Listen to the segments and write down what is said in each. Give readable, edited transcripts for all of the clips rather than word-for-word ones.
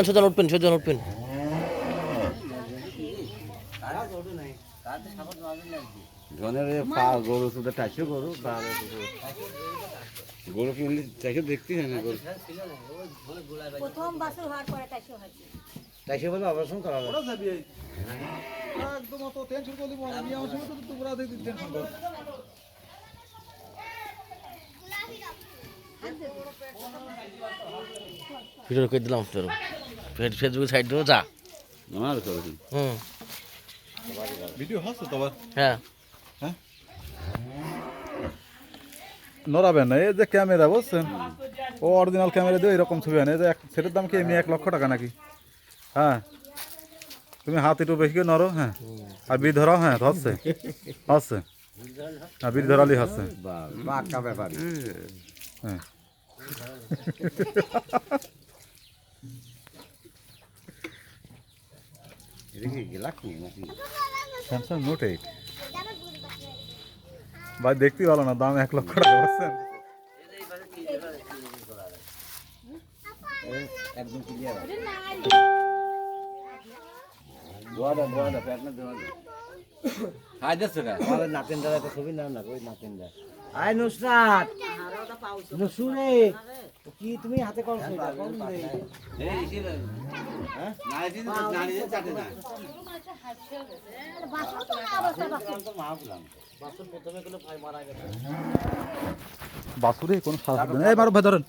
সোজন উঠবেন ধনের গরু শুধু টাইসো গরু গরু কিনলে টাইসো দেখতে হয় না গরু প্রথম বাছুর হওয়ার পরে টাইসো হয়েছে। টাইসো বলে অপারেশন করা হবে একদম অত টেনশন করলি আমি আমার সঙ্গে তো তোমরা দেখি টেনশন করো ভিডিও করে দিলাম তোর ফেসবুক সাইড দেবো যা আমার করছি ভিডিও হচ্ছে তো আবার হ্যাঁ নড়াবেন না এই যে ক্যামেরা বুঝছেন ও অরিজিনাল ক্যামেরা দিয়ে এরকম ছবি আনে যে সেটার দাম কি এমনি 1 লক্ষ টাকা নাকি হ্যাঁ তুমি হাত একটু বেশি করে নড়ো হ্যাঁ আর বীর ধরাও হ্যাঁ হচ্ছে হ্যাঁ বীর ধরালি হচ্ছে বাক্কা ব্যাপার হ্যাঁ এটা কি গেলাক নাকি স্যামসাং নোট 8 ভাই দেখতেই ভালো না দাম 1 লক্ষ টাকা বুঝছেন একদম ক্লিয়ার দোয়াটা পেট না দোয়াটা আই যাচ্ছে না আমাদের নাতিন দাদা তো ছবি নাও না ওই নাতিন দাদা আই নুসরাত নুসুরে কি তুমি হাতে করছো এটা কোন দে এই ছিল হ্যাঁ নাইদিন নাইদিন চাটে না বাছুর তো না অবস্থা বাছুর তো মা বললাম বাসন প্রথমে কোনো ভাই মারা গেছে বাসুরে কোনো সাহায্য নেই এই মারো ভাই ধরেন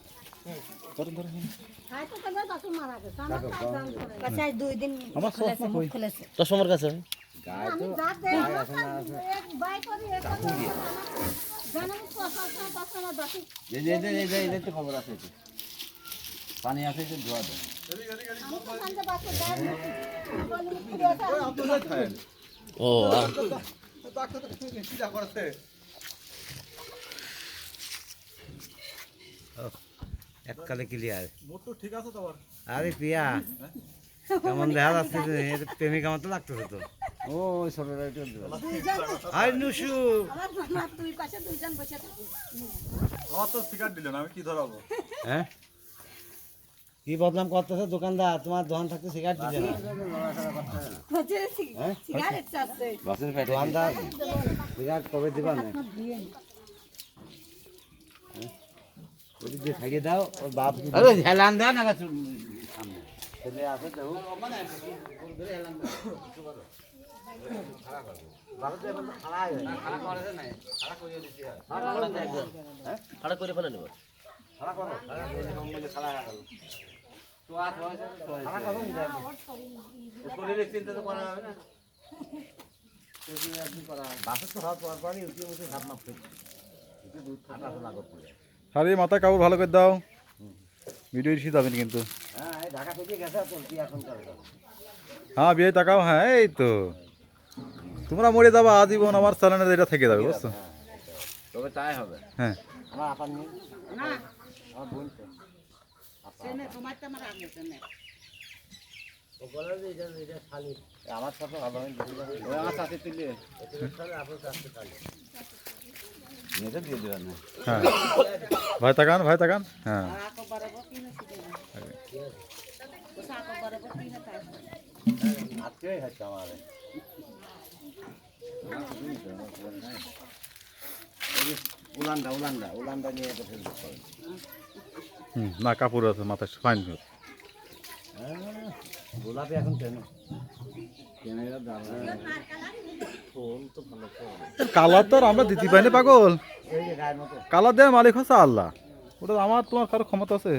হয়তো তোমার বাছুর মারা গেছে আমার কাজ করে কাছে 2 দিন আমার চশমা কই খুলেছে চশমার কাছে গায় আমি তো যা দেই এক বাই করে এক জানেন পাঁচটা বাছুর এই তো খবর আছে তো পানি আছে যে ধোয়া দাও আমি তো কান্দে বাছুর গায় আপনারা খায়েন ও ডাক্তার তো কি যা করতে এককালে ক্লিয়ার মোট তো ঠিক আছে তো আবার আরে পিয়া কেমন দেখা যাচ্ছে যে প্রেমিকা মতো লাগতেছে তো ও ছোটটা একটু হাই নুসু আমার মামা দুই পাশে দুইজন বসে থাকে আমার তো সিগারেট দিলেন আমি কি ধরাবো হ্যাঁ কি বদনাম করতেছে দোকানদার তোমার দোকান থাকতে সিগারেট দিবে না হচ্ছে সিগারেট চাচ্ছে বাসের পেটে দোকানদার সিগারেট কবে দিবা না ওদিক দিয়ে খাইয়ে দাও ওর বাপ আরে হেলান দাও না সামনে ছেলে আছে তো মানে ধরে হেলান দাও বাবা তো এখন খাড়া হয়ে খাড়া করে না খাড়া করিয়ে দিতে হয় খাড়া করে ফেলে নেব খাড়া করো খাড়া করে মধ্যে খাড়া রাখো তো আর খাড়া করো শরীরে চিন্তা তো করা হবে না বাসের তো হওয়ার পর পরই উঠে ভাব মাপ করছে একটু দুধ ঠান্ডা তো লাগত পড়ে আরে মাথা কাপড় ভালো করে দাও ভিডিও এসে যাবেন কিন্তু হ্যাঁ এই ঢাকা থেকে গেছে তো কি এখন করে হ্যাঁ বিয়ে তাকাও হ্যাঁ এই তো তোমরা মরে যাবা আজীবন আমার চ্যানেলে এটা থেকে যাবে বুঝছো তবে তাই হবে হ্যাঁ আমার আপার নেই না আমার বোন তো আমার সাথে ভালো হয় আমার সাথে তুলে মেয়েটা দিয়ে দেবেন না হ্যাঁ ভাই তাকান হ্যাঁ আজকে হচ্ছে আমার উলান্ডা নিয়ে এটা ফেসবুক করেন না কাপড় আছে মাথায় ফাইন গোলাপি এখন কেন ক্যামেরা দাঁড়া ফোন তো ভালো ফোন কালার তো আর আমরা দিতে পাইনি পাগল এই যে গায়ের মতো কালার দেওয়ার মালিক হচ্ছে আল্লাহ ওটা আমার তোমার কারো ক্ষমতা আছে